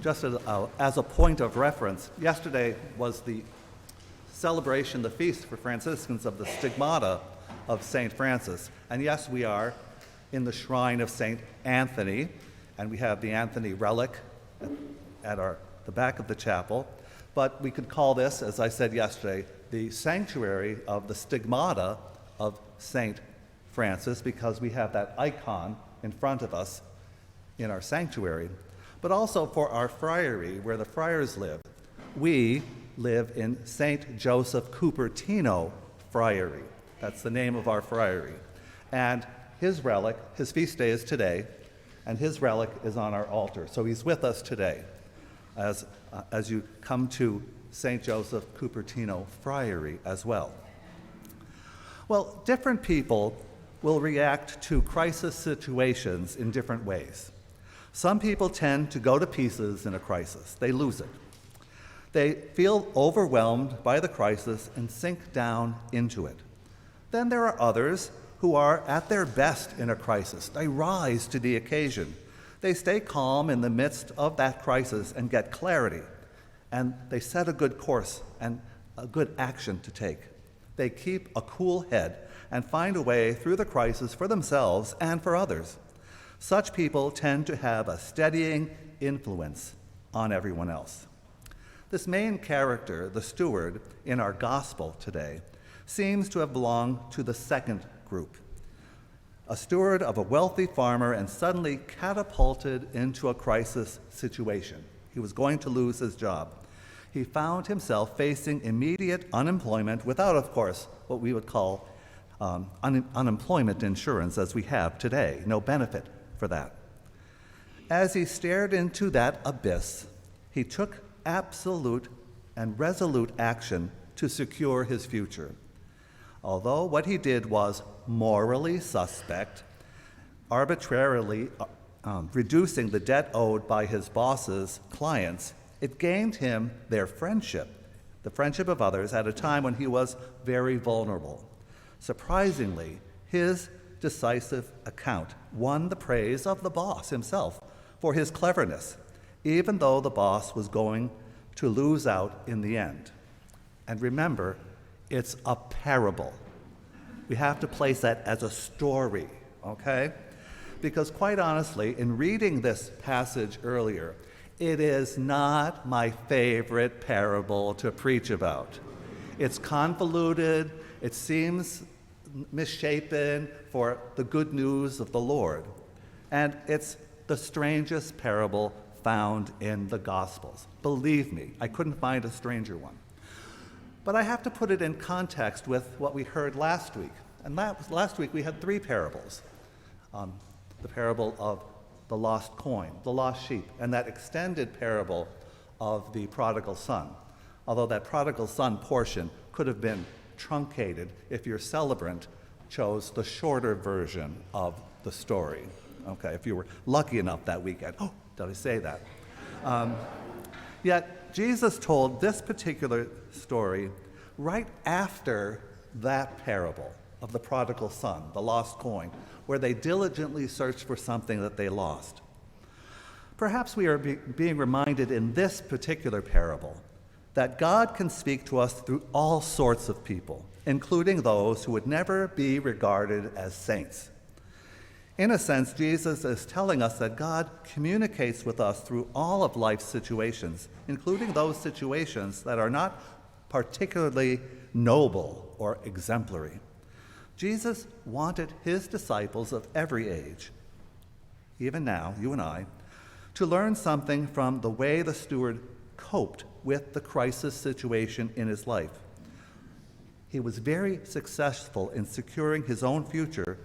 just as a point of reference, yesterday was the celebration, the feast for Franciscans of the Stigmata of St. Francis. And yes, we are in the shrine of St. Anthony, and we have the Anthony relic at the back of the chapel. But we could call this, as I said yesterday, the sanctuary of the Stigmata of St. Francis, because we have that icon in front of us in our sanctuary. But also for our friary, where the friars live. We live in St. Joseph Cupertino Friary. That's the name of our friary. And his relic, his feast day is today, and his relic is on our altar. So he's with us today as you come to St. Joseph Cupertino Friary as well. Well, different people will react to crisis situations in different ways. Some people tend to go to pieces in a crisis. They lose it. They feel overwhelmed by the crisis and sink down into it. Then there are others who are at their best in a crisis. They rise to the occasion. They stay calm in the midst of that crisis and get clarity. And they set a good course and a good action to take. They keep a cool head and find a way through the crisis for themselves and for others. Such people tend to have a steadying influence on everyone else. This main character, the steward, in our gospel today, seems to have belonged to the second group. A steward of a wealthy farmer and suddenly catapulted into a crisis situation. He was going to lose his job. He found himself facing immediate unemployment without, of course, what we would call unemployment insurance as we have today. No benefit for that. As he stared into that abyss, he took absolute and resolute action to secure his future. Although what he did was morally suspect, arbitrarily reducing the debt owed by his boss's clients, it gained him their friendship, the friendship of others, at a time when he was very vulnerable. Surprisingly, his decisive account won the praise of the boss himself for his cleverness, even though the boss was going to lose out in the end. And remember, it's a parable. We have to place that as a story, okay? Because quite honestly, in reading this passage earlier, it is not my favorite parable to preach about. It's convoluted, it seems misshapen for the good news of the Lord. And it's the strangest parable found in the Gospels. Believe me, I couldn't find a stranger one. But I have to put it in context with what we heard last week. And last week we had three parables. The parable of the lost coin, the lost sheep, and that extended parable of the prodigal son. Although that prodigal son portion could have been truncated if your celebrant chose the shorter version of the story. Okay, if you were lucky enough that weekend. Oh, did I say that? Yet Jesus told this particular story right after that parable of the prodigal son, the lost coin, where they diligently searched for something that they lost. Perhaps we are being reminded in this particular parable that God can speak to us through all sorts of people, including those who would never be regarded as saints. In a sense, Jesus is telling us that God communicates with us through all of life's situations, including those situations that are not particularly noble or exemplary. Jesus wanted his disciples of every age, even now, you and I, to learn something from the way the steward coped with the crisis situation in his life. He was very successful in securing his own future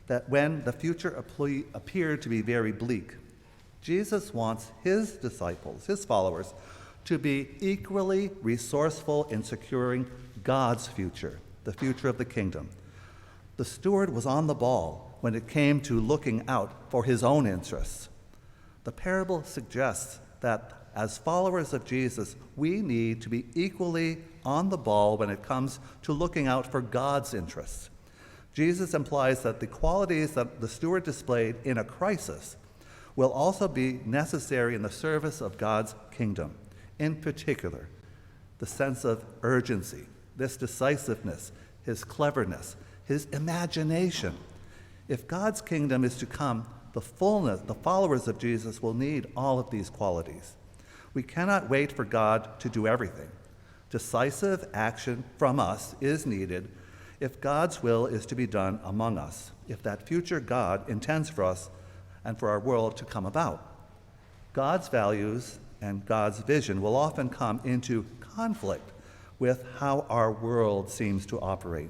that when the future appeared to be very bleak. Jesus wants his disciples, his followers, to be equally resourceful in securing God's future, the future of the kingdom. The steward was on the ball when it came to looking out for his own interests. The parable suggests that as followers of Jesus, we need to be equally on the ball when it comes to looking out for God's interests. Jesus implies that the qualities that the steward displayed in a crisis will also be necessary in the service of God's kingdom. In particular, the sense of urgency, this decisiveness, his cleverness, his imagination. If God's kingdom is to come, the followers of Jesus will need all of these qualities. We cannot wait for God to do everything. Decisive action from us is needed if God's will is to be done among us, if that future God intends for us and for our world to come about. God's values and God's vision will often come into conflict with how our world seems to operate.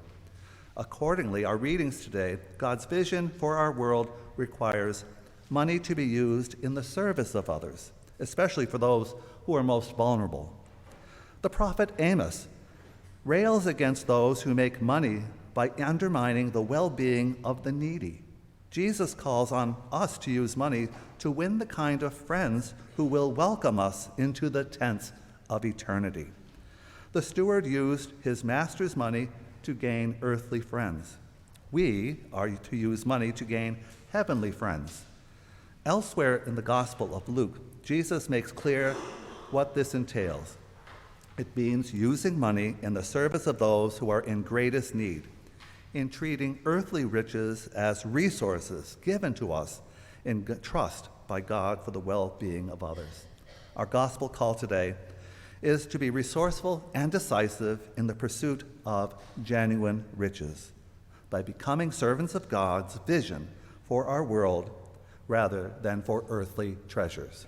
Accordingly, our readings today, God's vision for our world requires money to be used in the service of others, especially for those who are most vulnerable. The prophet Amos rails against those who make money by undermining the well-being of the needy. Jesus calls on us to use money to win the kind of friends who will welcome us into the tents of eternity. The steward used his master's money to gain earthly friends. We are to use money to gain heavenly friends. Elsewhere in the Gospel of Luke, Jesus makes clear what this entails. It means using money in the service of those who are in greatest need, in treating earthly riches as resources given to us in trust by God for the well-being of others. Our gospel call today is to be resourceful and decisive in the pursuit of genuine riches by becoming servants of God's vision for our world rather than for earthly treasures.